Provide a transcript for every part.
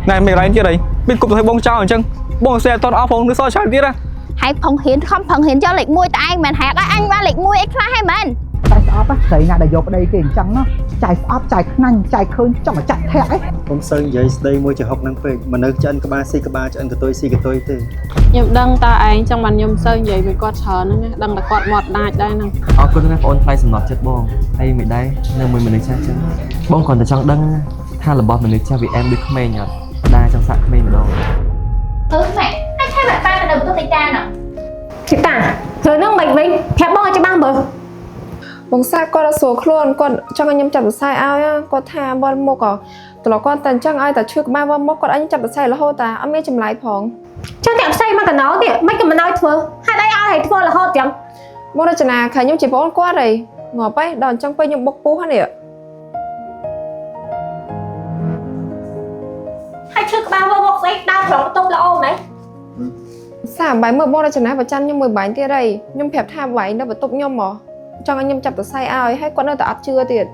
này mày lại chưa đấy bên cục thấy bông trao ở chân bông xe toàn áo phong nước soi tràn tiết ra hãy phong hiến cho lịch mui tại anh mình hẹn anh ba lịch mui x hay mình chạy ấp á thấy nhà đại dục ở đây kì trắng nó chạy ấp chạy nhanh chạy khơi trong mà chạy thẹt ấy ông sơn vậy đây mua chợ học năng phê mà nơi chân cái ba xi cái ba chân cái tôi thế nhầm đăng ta anh trong bàn nhầm sơn vậy bị quạt sờ nữa đăng là quạt mọt đai đây nè cô thấy ôn play sầm nọt chết bông hay mình đây nên mình đi xa chứ bông còn từ trong đăng tha là bọn mình đi cha vì em đi khmer nhở đa trong sạc khmer đâu mẹ anh thấy bạn ba là đầu tôi tay cha nè chị ta rồi nâng bệnh vinh thẹp bông cho băng bờ បងសាគាត់សួរខ្លួនគាត់ចង់ឲ្យខ្ញុំចាប់សរសៃឲ្យគាត់ថាបងមកក៏ត្រឡប់គាត់តែចង់ឲ្យតែឈឺក្បាលបងមកគាត់ឲ្យចាប់សរសៃរហូតតែអត់មានចម្លែកផងចង់ចាប់សរសៃមកកណោទៀតមិនក៏មិនឲ្យធ្វើហេតុអីឲ្យធ្វើរហូតចឹងមករចនាខាខ្ញុំជាបងគាត់ហីងាប់ហីដល់អញ្ចឹងពេលខ្ញុំបុកពុះហ្នឹងហើយឈឺក្បាលមកស្អីដើរត្រង់បន្ទប់ល្អមែនសាបាយមើលបងរចនាប្រចាំខ្ញុំមួយបាញ់ទៀតហីខ្ញុំប្រាប់ថាបាយនៅបន្ទប់ខ្ញុំហ៎ចង់ឲ្យខ្ញុំចាប់សរសៃឲ្យហើយគាត់នៅតែអត់ជឿទៀត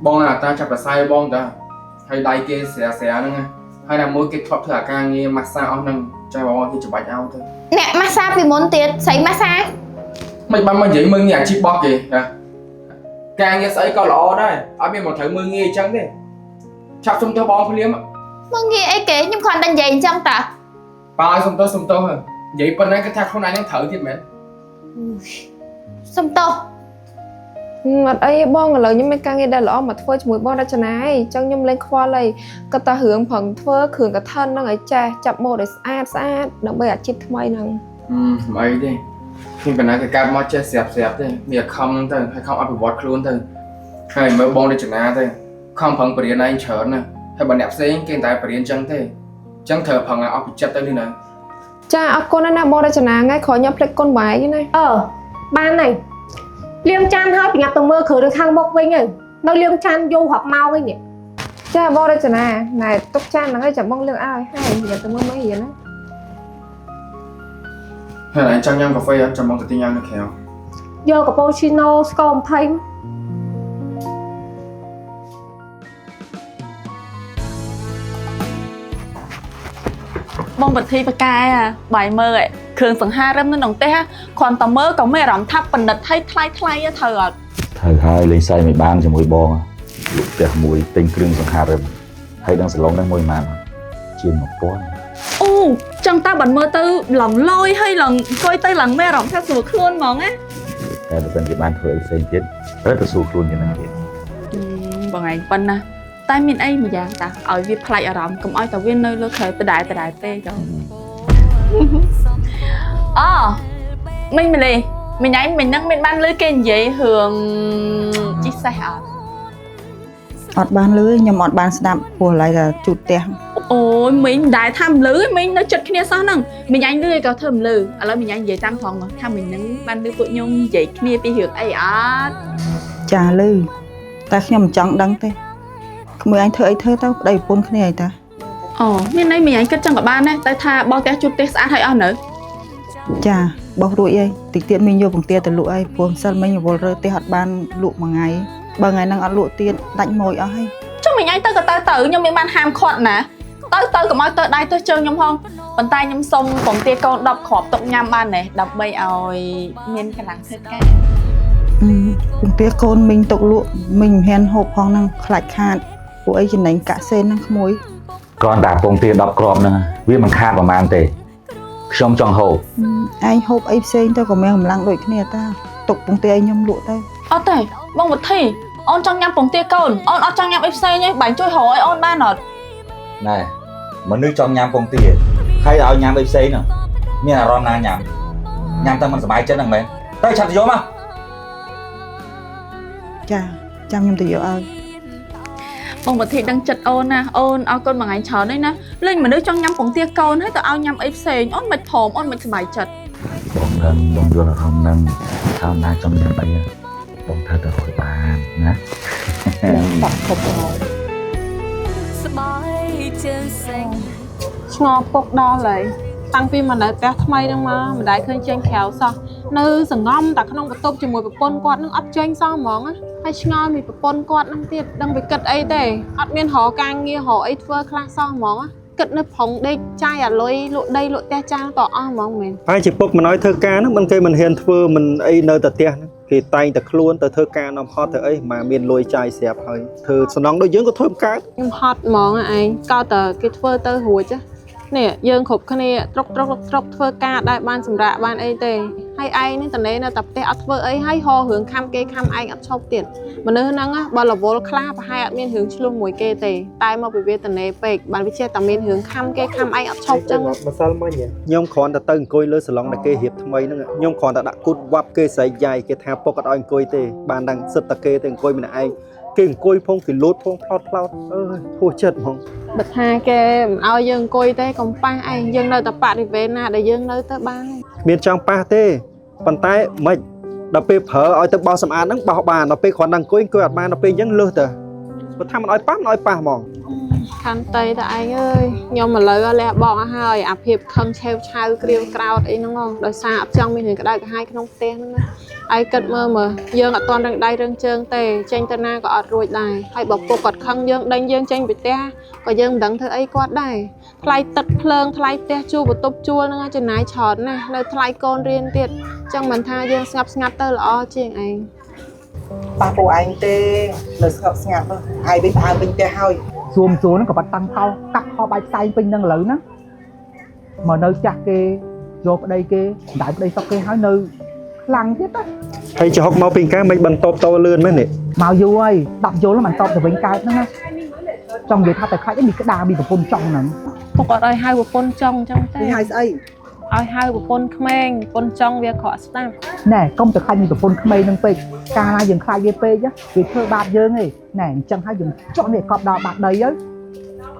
បងអាតាចាប់ប្រស័យបងតាហើយដៃគេស្រាហ្នឹងហើយតែមួយគេធ្លាប់ធ្វើអាការងារម៉ាស្សាអស់ហ្នឹងចែបងគេច្បាច់ឲ្យទៅអ្នកម៉ាស្សាពីមុនទៀតស្អីម៉ាស្សាមិនបានមកនិយាយមើលងាយអាជីពរបស់គេណាការងារស្អីក៏ល្អដែរអត់មានមកត្រូវមើលងាយអញ្ចឹងទេឆាប់សុំទៅបងភ្លាមមើលងាយអីគេខ្ញុំគ្រាន់តែនិយាយអញ្ចឹងតាបើឲ្យសុំទៅហើយនិយាយប៉ុណ្ណាគេថាខ្លួនឯងនឹងត្រូវទៀតមែនសុំទោស អត់អីបងឥឡូវខ្ញុំមានការងារដែលល្អមកធ្វើជាមួយបងរចនាអីចឹងខ្ញុំលេងខ្វល់អីគាត់តែរឿងប្រឹងធ្វើគ្រឿងកឋិនហ្នឹងឲ្យចេះចាប់ម៉ូដឲ្យស្អាតដើម្បីអាជីពថ្មីហ្នឹងមិនអីទេខ្ញុំប៉ុណ្ណាគេកើតមកចេះស្រាប់ទេមានខំហ្នឹងទៅហើយខំអភិវឌ្ឍខ្លួនទៅហើយមើលបងរចនាទៅខំប្រឹងបរៀនឯងច្រើនណាហើយបើអ្នកផ្សេងគេតែបរៀនចឹងទេចឹងត្រូវប្រឹងឲ្យអស់ពីចិត្តទៅនេះណាចាអរគុណណាស់បងរចនាថ្ងៃក្រោយខ្ញុំភ្លេចគុណបាយណាបានហើយលៀងចានហើយប្រញាប់ទៅមើលគ្រឿងខាងមុខវិញទៅនៅលៀងចានយូររាប់ម៉ោងវិញនេះ ចាបងរចនាណែទុកចានហ្នឹងឲ្យចាំបងលៀងឲ្យហើយប្រញាប់ទៅមើលមើលរៀនណា ហើយឯងចង់ញ៉ាំកាហ្វេអត់ចាំបងទៅទិញញ៉ាំនៅក្រៅ យកកាពូឈីណូស្ករ20 បងបធីបកាយបាយមើលគ្រឿងសង្ហារឹមនៅក្នុងទេសគ្រាន់តែមើលក៏មានអារម្មណ៍ថាបណ្ឌិតឲ្យថ្លៃត្រូវអត់ត្រូវហើយលេងសើចមិនបានជាមួយបងលក់ផ្ទះមួយទិញគ្រឿងសង្ហារឹមហើយដឹងសាឡុងហ្នឹងមួយម៉ានជាង 1000 អូចឹងតើបានមើលទៅឡងលយហើយឡងអង្គុយទៅឡងមានអារម្មណ៍ថាស្រួលខ្លួនហ្មងណាតែបើមិនគេបានធ្វើអីផ្សេងទៀតត្រូវទៅស្រួលខ្លួនយ៉ាងណាទៀតបងឯងប៉ុណ្ណាតែមានអីមួយយ៉ាងតាឲ្យវាផ្លាច់អារម្មណ៍កុំឲ្យតែវានៅលើក្រៅដដែលទេចុះអូមិញម្លេះមិញឯងមិញហ្នឹងមានបានលឺគេនិយាយរឿងជីសេះអត់បានលឺខ្ញុំអត់បានស្ដាប់ព្រោះឥឡូវតែជូតផ្ទះ អូយមិញដែរថាមិនលឺមិញនៅចិត្តគ្នាសោះហ្នឹងមិញឯងលឺក៏ធ្វើមិនលឺឥឡូវមិញឯងនិយាយតាមត្រង់មកថាមិញហ្នឹងបានលឺពួកខ្ញុំនិយាយគ្នាពីរឿងអីអត់ ចាលឺតែខ្ញុំមិនចង់ដឹងទេក្មួយឯងធ្វើអីធ្វើទៅប្តីប្រពន្ធគ្នាអីតា អូមានន័យមិញឯងគិតចឹងក៏បានដែរតែថាបោះផ្ទះជូតផ្ទះស្អាតហើយអស់នៅ ចាបោះរួចអីតិចទៀតមីងយកបង្គាទៅលក់អីព្រោះម្សិលមិញរវល់រើផ្ទះអត់បានលក់មួយថ្ងៃបើថ្ងៃហ្នឹងអត់លក់ទៀតដាច់ម៉ួយអស់ហើយ ចុះមិញឯងទៅក៏ទៅខ្ញុំមានបានហាមឃាត់ណាទៅកុំឲ្យទៅដៃទៅជើងខ្ញុំផងប៉ុន្តែខ្ញុំសុំបង្គាកូន10គ្រាប់ទុកញ៉ាំបានទេដើម្បីឲ្យមានកម្លាំងធ្វើការបង្គាកូនមីងទុកលក់មីងមិនហ៊ានហូបផងហ្នឹងខ្លាចខាតពួកអីចំណេញកាក់សេនហ្នឹងក្មួយ គ្រាន់តែពងទា10គ្រាប់ហ្នឹងវាមិនខាតប្រហែលទេខ្ញុំចង់ហូប ឯងហូបអីផ្សេងទៅក៏មានកម្លាំងដូចគ្នាតាទុកពងទាឲ្យខ្ញុំលក់ទៅ អត់ទេបងវុធីអូនចង់ញ៉ាំពងទាកូនអូនអត់ចង់ញ៉ាំអីផ្សេងទេបាញ់ជួយរកឲ្យអូនបានអត់ ណែមនុស្សចង់ញ៉ាំពងទាហើយឲ្យញ៉ាំអីផ្សេងហ្នឹងមានអារម្មណ៍ណាញ៉ាំតែមិនសប្បាយចិត្តហ្នឹងមែនទៅឆាប់ទៅយកមក ចាចាំខ្ញុំទៅយកឲ្យ បងវុធីដឹងចិត្តអូនណាអូនអរគុណមួយថ្ងៃច្រើនហើយណាលេងមនុស្សចង់ញ៉ាំពងទាកូនហើយទៅឲ្យញ៉ាំអីផ្សេងអូនមិនព្រមអូនមិនសប្បាយចិត្ត បងដឹងបងយល់អារម្មណ៍ហ្នឹងថាណាចង់ញ៉ាំអីបងត្រូវទៅរកបានណា ឆ្ងល់ពុកដល់ហើយតាំងពីមកនៅផ្ទះថ្មីហ្នឹងមកមិនដែលឃើញចេញក្រៅសោះនៅសង្ងំតែក្នុងបន្ទប់ជាមួយប្រពន្ធគាត់នឹងអត់ចេញសោះហ្មងណាហើយឆ្ងល់ពីប្រពន្ធគាត់ហ្នឹងទៀតដឹងវាគិតអីទេអត់មានរកការងាររកអីធ្វើខ្លះសោះហ្មងគ គិតនៅផងដេកចាយអាលុយលក់ដីលក់ផ្ទះចាងតអស់ហ្មងមែន ហើយជាពុកមិនឲ្យធ្វើការហ្នឹងមិនគេមិនហ៊ានធ្វើមិនអីនៅតែផ្ទះហ្នឹងគេតែងតែខ្លួនទៅធ្វើការនំហត់ទៅអីមកមានលុយចាយស្រាប់ហើយធ្វើសំណងដូចយើងក៏ធ្វើមិនកើត ខ្ញុំហត់ហ្មងឯងកោតតែគេធ្វើទៅរួចនេះយើងគ្រប់គ្នាត្រុកធ្វើការដែរបានសម្រាប់បានអីទេហើយឯងនេះតនេនៅតែផ្ទះអត់ធ្វើអីហើយហោរឿងខំគេខំឯងអត់ឈប់ទៀតមនុស្សហ្នឹងបើរវល់ខ្លះប្រហែលអត់មានរឿងឆ្លោះមួយគេទេតែមកពីវាតនេពេកបានវាចេះតែមានរឿងខំគេខំឯងអត់ឈប់ចឹង ម្សិលមិញខ្ញុំគ្រាន់តែទៅអង្គុយលើសាឡុងដែលគេរៀបថ្មីហ្នឹងខ្ញុំគ្រាន់តែដាក់គូតវ៉ាប់គេស្រែកយាយគេថាពុកអត់ឲ្យអង្គុយទេបានដឹងសិតតែគេទៅអង្គុយម្នាក់ឯងគេអង្គុយផងគេលូតផងផ្លោតអើយហួសចិត្តហ្មង បើថាគេមិនឲ្យយើងអង្គុយទេកុំប៉ះឯងយើងនៅតែបរិវេណណាដែលយើងនៅទៅបាន មានចង់ប៉ះទេប៉ុន្តែមិនដល់ពេលប្រើឲ្យទៅបោសសម្អាតហ្នឹងបោសបានដល់ពេលគ្រាន់តែអង្គុយអត់បានដល់ពេលអញ្ចឹងលឺទៅបើថាមិនឲ្យប៉ះហ្មង ខាន់តៃតើឯងអើយខ្ញុំឥឡូវលះបោកអស់ហើយអាភាពខឹងឆេវឆៅក្រៀវក្រោតអីហ្នឹងដោយសារអត់ចង់មានរឿងក្តៅក្រហាយក្នុងផ្ទះហ្នឹងឯងគិតមើលយើងអត់តន់រឹងដៃរឹងជើងទេចេញទៅណាក៏អត់រួចដែរហើយបើពុកគាត់ខឹងយើងដេញយើងចេញពីផ្ទះក៏យើងមិនដឹងធ្វើអីគាត់ដែរថ្លៃទឹកភ្លើងថ្លៃផ្ទះជួលបន្ទប់ជួលហ្នឹងចំណាយច្រើនណាស់នៅថ្លៃកូនរៀនទៀតអញ្ចឹងមិនថាយើងស្ងប់ស្ងាត់ទៅល្អជាងឯង ប៉ះពួកឯងទេនៅស្ងប់ស្ងាត់នោះហើយវិញផ្អើលវិញផ្ទះហើយសួមហ្នឹងក៏បាត់តាំងខោកាត់ខោបាយផ្សែងពេញនឹងឥឡូវហ្នឹងមកនៅចាស់គេយកប្តីគេដៃប្តីសុកគេហើយនៅខ្លាំងទៀតណា ហើយចុះមកពីការមិនបន្តតលឿនមែនទេ មកយូរហើយ10យល់មិនតបទៅវិញកើតហ្នឹងណាចង់និយាយថាតែខ្លាចមានក្តារមានប្រពន្ធចង់ហ្នឹង ពុកអត់ឲ្យហៅប្រពន្ធចង់អញ្ចឹងទេ ហៅស្អី ឲ្យហៅប្រពន្ធក្មេងប្រពន្ធចង់វាក្រក់ស្ដាប់ ណែកុំទៅខ្លាចមានប្រពន្ធក្មេងហ្នឹងពេកកាលណាយើងខ្លាចវាពេកវាធ្វើបាបយើងឯងណែអញ្ចឹងហើយយើងចង់នេះកប់ដល់បាត់ដីហើយ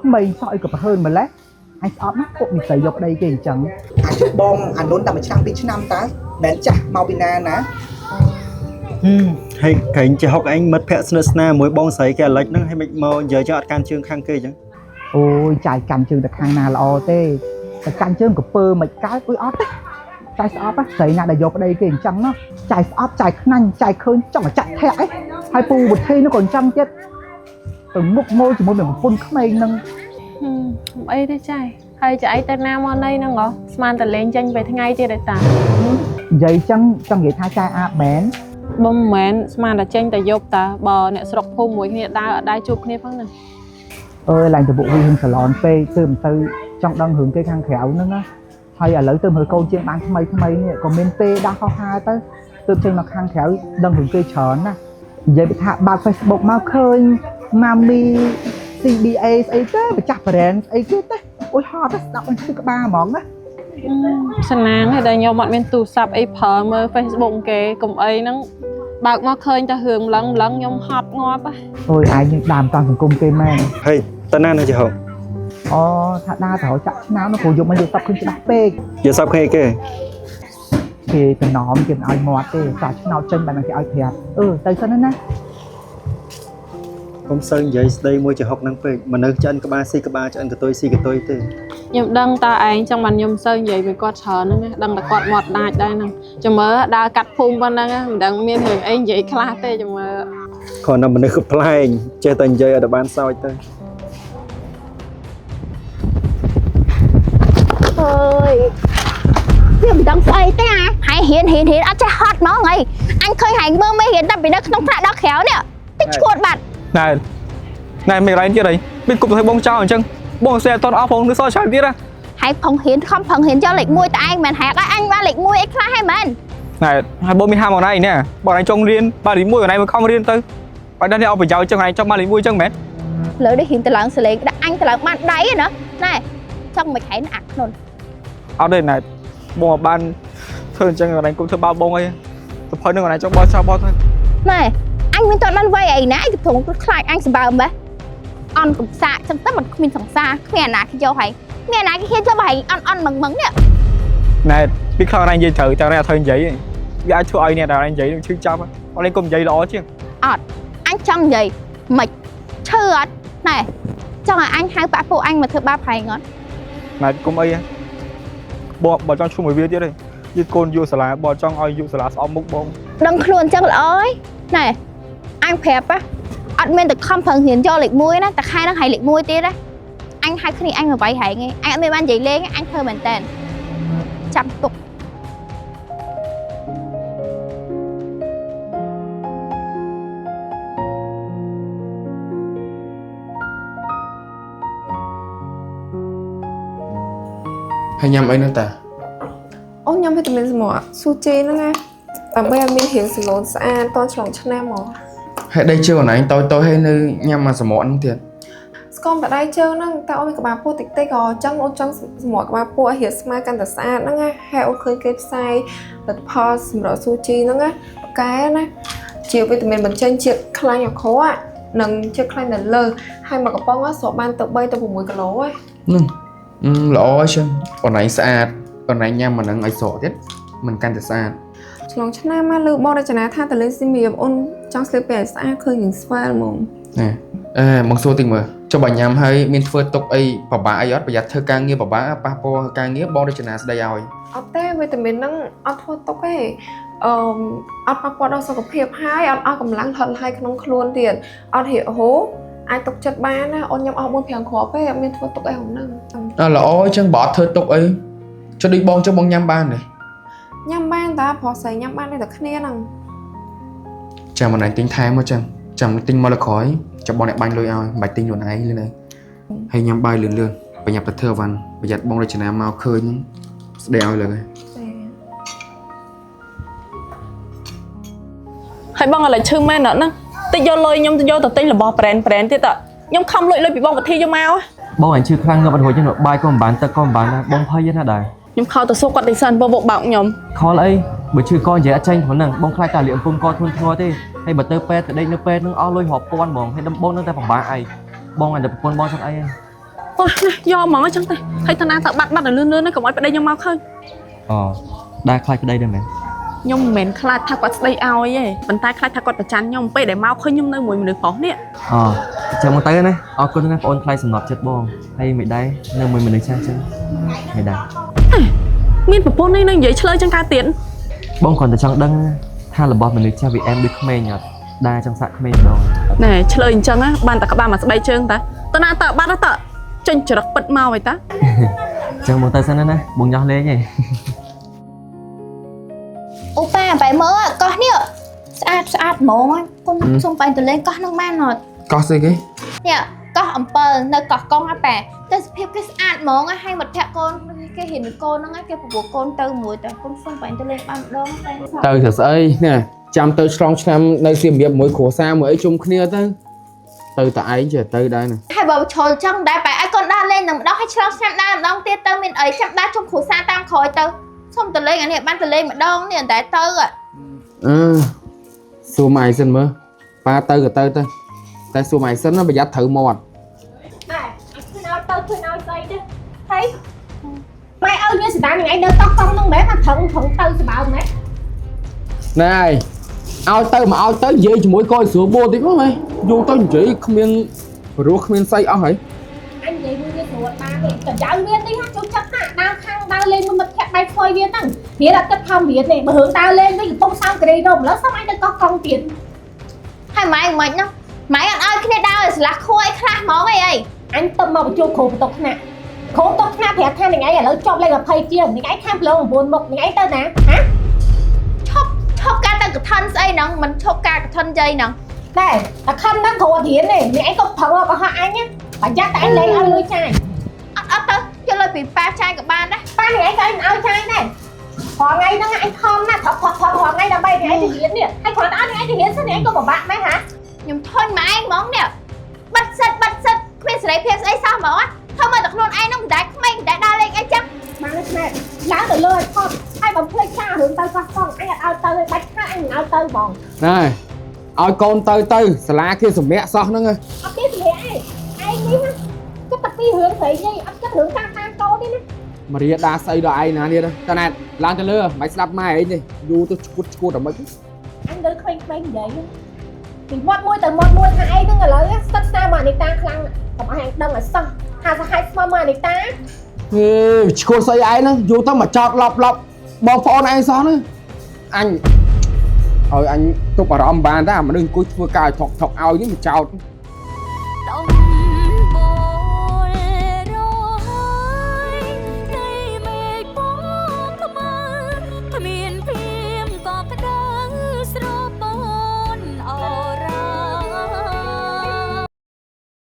ក្មេងសោះអីក៏ប្រហើនម្លេះអញស្អប់ណាពុកនិស័យយកប្តីគេអញ្ចឹងអាចបងអានុនតែមួយឆ្នាំ2ឆ្នាំតើមិនចាស់មកពីណាណា ហើយក្រែងចេះហុកឯងមិត្តភក្តិស្និទ្ធស្នាលមួយបងស្រីគេអាលិចហ្នឹងហើយមិនមកនិយាយចឹងអត់កាន់ជើងខាងគេអញ្ចឹង អូយចាយកាន់ជើងតែខាងណាល្អទេតែកាន់ជើងក៏ពើមិនកើតអុយអត់ទេចាយស្អប់ស្រីណាដែលយកប្តីគេអញ្ចឹងណាចាយស្អប់ចាយខ្នាញ់ចាយឃើញចង់ចាក់ធាក់អីហើយពូបុធីនោះក៏អញ្ចឹងទៀតទៅមុខម៉ូជាមួយនឹងប្រពន្ធក្មេងហ្នឹង អីទេចាយហើយចាយទៅណាមកណីហ្នឹងហ៎ស្មានតលេងចេញពេលថ្ងៃទៀតឯតា និយាយចឹងចង់និយាយថាចាយអាបមែន បើមិនមែនស្មានតែចេញតែយប់តាបើអ្នកស្រុកភូមិមួយគ្នាដើរអត់ដែរជួបគ្នាផងហ្នឹង អើយឡើងទៅបុកវិញសាឡនពេកទៅមិនទៅចង់ដឹងរឿងគេខាងក្រៅហ្នឹងណាហើយឥឡូវទៅមើលកូនជាងបានថ្មីនេះក៏មានពេលដាស់ហោះហើរទៅទៅចេញមកខាងក្រៅដឹងរឿងគេច្រើនណានិយាយថាបើក Facebook មកឃើញ Mami CBA ស្អីទេម្ចាស់ brand ស្អីគេទេអូយហត់ទៅស្ដាប់អញឈឺក្បាលហ្មងណា សំណាងហើយដែលខ្ញុំអត់មានទូរស័ព្ទអីប្រើមើល Facebook គេកុំអីហ្នឹងបើកមកឃើញតែរឿងឡឹងខ្ញុំហត់ងាប់ហ៎ អូយឯងនឹងដើមតាមសង្គមគេមែន ហើយតើណានៅចេះហុក អូថាដើរទៅចាក់ឆ្នាំនោះព្រោះយកមកយកសັບឃើញច្បាស់ពេក យកសັບគេ គេតំណមគេមិនឲ្យមាត់ទេសាឆ្នោតចេញបានគេឲ្យប្រាប់ទៅសិនណា កុំសូវនិយាយស្ដីមួយចេះហុកហ្នឹងពេកមនុស្សឆ្អិនក្បាលស៊ីក្បាលឆ្អិនកតុយស៊ីកតុយទេ ខ្ញុំដឹងតើឯងចង់បានខ្ញុំសូវនិយាយvớiគាត់ច្រើនហ្នឹងណាដឹងតែគាត់មាត់ដាច់ដែរហ្នឹងចាំមើលដើរកាត់ភូមិប៉ុណ្ណឹងមិនដឹងមានរឿងអីនិយាយខ្លះទេចាំមើល គ្រាន់តែមនុស្សក្លែងចេះតែនិយាយឲ្យបានសោចទៅ អើយវាមិនដឹងស្អីទេហើយហ៊ានអត់ចេះហត់ហ្មងអីអញឃើញហែងមើលមេហ៊ានតែពីនៅក្នុងថ្នាក់ដល់ក្រៅនេះតិចឈួតបាត់ ណែមិនរ៉ៃទៀតអីមានគប់ទៅបងចោលអញ្ចឹងបងស្អែតតអស់ផងនឹងសោះច្រើនទៀតណា ហើយផឹងហ៊ានខំផឹងហ៊ានយកលេខ1តែឯងមិនហែកឲ្យអញបានលេខ1អីខ្លះហើយមែន ណែហើយបងមានហាមអនឡាញនេះបងឯងចង់រៀនបាទលេខ1អនឡាញមកខំរៀនទៅបើដល់នេះអស់ប្រយោជន៍ចឹងឯងចង់បានលេខ1ចឹងមែន លើនេះហ៊ានទៅឡើងសលេងដាក់អញទៅឡើងបានដៃណាណែចង់មិនហែងអាក់ខ្លួន អត់ទេណែបងបានធ្វើអញ្ចឹងអនឡាញគុំធ្វើបាបបងអីទៅផុសនឹងអនឡាញចង់បោះចោលបោះទៅ ណែអញមានតដល់វ័យអីណាអញកំពុងខ្លាចអញសម្បើមហ៎អន់កំសាកចឹងទៅមិនគ្មានសង្សារគ្មានអាណាគេយកហើយមានអាណាគេហ៊ានទៅហើយអន់មឹងនេះ ណែពីខ្លះអនឡាញនិយាយត្រូវតែអនឡាញអត់ត្រូវនិយាយវាអាចធ្វើឲ្យអ្នកដែលអនឡាញនិយាយនឹងឈឺចាប់អនឡាញគុំនិយាយល្អជាង អត់អញចង់និយាយមិនឈឺអត់ណែចង់ឲ្យអញហៅប៉ាពួកអញមកធ្វើបាបហែងអត់ ណែគុំអីបងបើចង់ឈ្មោះមួយវាទៀតទេយឺតកូនយកសាលាបើចង់ឲ្យយកសាលាស្អប់មុខបង ដឹងខ្លួនចឹងល្អហើយណែអញប្រាប់អត់មានតែខំប្រឹងរៀនយកលេខ1ណាតែខែហ្នឹងឲ្យលេខ1ទៀតណា anh hai khi anh mà vậy hại nghe anh mới ban vậy lên anh thơ mình tên chăm tục ហើយញ៉ាំអីនោះតា អូញ៉ាំវីតាមីនសម្រាប់ស៊ូជីហ្នឹងណាដើម្បីឲ្យមានរាងសឡូនស្អាតតឆ្លងឆ្នាំហ្មង ហើយដៃជើងអនឡាញតូចៗហើយនៅញ៉ាំមកសម្រក់ហ្នឹងទៀត ស្គមតែដៃជើងហ្នឹងតែអូនមានក្បាលពោះតិចតិចក៏អញ្ចឹងអូនចង់សម្រាប់ក្បាលពោះឲ្យរាងស្មើកាន់តែស្អាតហ្នឹងណាហើយអូនឃើញគេផ្សាយផលិតផលសម្រាប់ស៊ូជីហ្នឹងណាប្រកែណាជាវីតាមីនបញ្ចេញជាតិខ្លាញ់អាក្រក់និងជាតិខ្លាញ់នៅលើហើយមួយកំប៉ុងស្រូបបានទៅ3ទៅ6គីឡូហ៎ ហ្នឹងល្អហើយចឹងអនឡាញស្អាតអនឡាញញ៉ាំមកហ្នឹងឲ្យស្រកទៀតមិនកាន់តែស្អាត ឆ្លងឆ្នាំមកលើបងរចនាថាតលេស៊ីមីអូនចង់ស្លៀកពាក់ឲ្យស្អាតឃើញនឹងស្វាលហ្មង មកសួរតិចមើលចុះបើញ៉ាំហើយមានធ្វើទុកអីពិបាកអីអត់ប្រយ័ត្នធ្វើការងារពិបាកប៉ះពាល់ការងារបងរចនាស្ដីឲ្យ អត់ទេវីតាមីនហ្នឹងអត់ធ្វើទុកទេអត់ប៉ះពាល់ដល់សុខភាពហើយអត់អស់កម្លាំងថត់ហើយក្នុងខ្លួនទៀតអត់ហៀកហូរអាចទុកចិត្តបានណាអូនញ៉ាំអស់4-5គ្រាប់ទេអត់មានធ្វើទុកអីហ្នឹង ល្អអញ្ចឹងបើអត់ធ្វើទុកអីចុះដូចបងចុះបងញ៉ាំបានទេ ញ៉ាំបានតាព្រោះស្រីញ៉ាំបានតែគ្នាហ្នឹង ចាំមិនឯងទិញថែមមកចឹងចាំទិញមកលើក្រោយចាំបងអ្នកបាញ់លុយឲ្យមិនបាច់ទិញខ្លួនឯងលឿនទេហើយញ៉ាំបាយលឿនប្រញាប់ទៅធ្វើវ៉ាន់ប្រយ័ត្នបងរចនាមកឃើញស្ដីឲ្យលើ ហើយបងឥឡូវឈឺមែនអត់ណាតិចយកលុយខ្ញុំទៅយកទៅទិញរបស់ brand ទៀតខ្ញុំខំលុយពីបងកធីយកមក បងអញឈឺខ្លាំងងាប់អត់រួចចឹងបាយក៏មិនបានទឹកក៏មិនបានដែរបងភ័យណាស់ដែរ ខ្ញុំខោទៅសួរគាត់ទីសិនបើវកបោកខ្ញុំ ខលអីបើឈឺកនិយាយអត់ចាញ់ព្រោះហ្នឹងបងខ្លាចតែលាកអំពងកធ្ងន់ធ្ងរទេហើយបើទៅពេទ្យទៅដេកនៅពេទ្យនឹងអស់លុយរាប់ពាន់ហ្មងហើយដំបងនឹងតែពិបាកអីបងអញតែប្រពន្ធបងចឹងអី អូនេះយកហ្មងចឹងទេហើយតាណាទៅបាត់លឿនៗនេះកុំឲ្យប្តីខ្ញុំមកឃើញ ដែរខ្លាចប្តីដែរមែន ខ្ញុំមិនមែនខ្លាចថាគាត់ស្ដីឲ្យទេប៉ុន្តែខ្លាចថាគាត់ប្រច័ណ្ឌខ្ញុំពេលដែលមកឃើញខ្ញុំនៅមួយមនុស្សប្រុសនេះ ចាំមកទៅណាអរគុណណាបងអូនខ្លាចសំណប់ចិត្តបងហើយមិនដែរនៅមួយមនុស្សចាស់ចឹងមិនដែរ មានប្រពន្ធនេះនឹងនិយាយឆ្លើយចឹងកើតទៀត បងគ្រាន់តែចង់ដឹងថារបស់មនុស្សចាស់វាអែមដូចក្មេងអត់ដែរចង់សាក់ក្មេងម្ដង ណែឆ្លើយអញ្ចឹងណាបានតែក្បាលមកស្ដីជើងតាតាណាតើបាត់តើចេញច្រឹកពិតមកហើយតា ចឹងមកទៅសិនណាបងញ៉ោះលេងឯង អូប៉ាបែមើលកោះនេះស្អាតហ្មងគុំសុំបែទៅលេងកោះនឹងបានអត់ កោះស្អីគេ នេះកោះអំពិលនៅកោះកងប៉ាតែសភាពគេស្អាតហ្មងហើយមិត្តភក្តិកូនគេហ៊ានកូនហ្នឹងគេប្រពន្ធកូនទៅមួយតែគុំសុំបែទៅលេងបានម្ដងតែ ទៅស្អីនេះចាំទៅឆ្លងឆ្នាំនៅសៀមរាបមួយគ្រួសារមួយអីជុំគ្នាទៅតែឯងចេះទៅដែរណា ហើយបើឈលចឹងដែរបែឲ្យកូនដើរលេងនឹងម្ដងហើយឆ្លងឆ្នាំដើរម្ដងទៀតទៅមានអីចាំដើរជុំគ្រួសារតាមក្រោយទៅសុំទៅលេងអានេះបានទៅលេងម្ដងនេះតែទៅសួរម៉ៃសិនមើលប៉ាទៅក៏ទៅតែសួរម៉ៃសិនប្រយ័ត្នត្រូវមាត់ Này, tôi nói dây chứ. Thấy. Mày ơi như sự đang ngày đâu tao con nó bé mà thận tư sẽ bảo mẹ. ណែឲ្យទៅមកឲ្យទៅនិយាយជាមួយកូនស្រួលបួតិចមកហ៎យូរទៅនិយាយគ្មានព្រោះគ្មានស្អីអស់ហើយ Anh vậy vui như sủa ba đi, cả giáo viên đi hát chung chắc hả, đau khang đau lên mà thẹt bay phơi viên tăng. Phía là tất không biết này, mà hướng tao lên với tông sao cái đây đồng lắm sao anh được con tiền. Hai mày mình nó mày ăn ơi cái này đau rồi là khô ấy khá món ấy Anh tâm mà chua khổ tộc nè. Khổ tộc nè thẹt than này ngay là lỡ chọc lên gặp thầy kia, này ngay tham lông buồn mộc này ngay tên nè, hả? Chốc ca ta cái thân dây nè, mình chốc ca cái thân dây nè. Này, là khăn đang thua thiến này, này anh có phẳng vào họ anh nhá. Phải chắc tại anh lấy ơi lưới chai. Tớ, cho lời bị ba chai của bạn đấy. Ba này anh cho anh ơi chai này. Họ ngay đó anh không nè, thọc họ ngay là bay thì anh thì hiến nè. Anh khỏi đã thì anh thì hiến sao này anh có một bạn mấy hả? Nhưng thôi mà anh món nè. Bật sật, khuyên sẽ lấy phía ấy sao mà á. Thôi mà được luôn anh nó đá mình đã đa lên anh chắc. Mà nè, lá từ lơi con. Ai bấm thuê cha hướng tao qua con, anh ao tao lên bách ha anh ao tao bòn. Này,ឲ្យកូនទៅសាលាគេសម្រាប់សោះហ្នឹង អត់ទេសម្រាប់ឯងឯងនេះគិតតែពីរឿងស្រីនេះអត់គិតរឿងតាមកូនទេណា មរៀដាស្អីដល់ឯងណាទៀតតាណែឡើងទៅលើមិនស្ដាប់ម៉ែឯងទេយូរទៅឈួតដល់មិន anh đưa khuyên khuyên vậy thì mót môi từ mót môi hai ấy nó lấy tất sao mà người ta khăng còn hàng đông là xong hai mà người ta ឈួតស្អីឯងហ្នឹងយូរទៅមកចោតឡប់បងប្អូនឯងសោះណាអញឲ្យអញទប់អារម្មណ៍បានតែមនុស្សអង្គុយធ្វើការថកឲ្យនេះមកចោត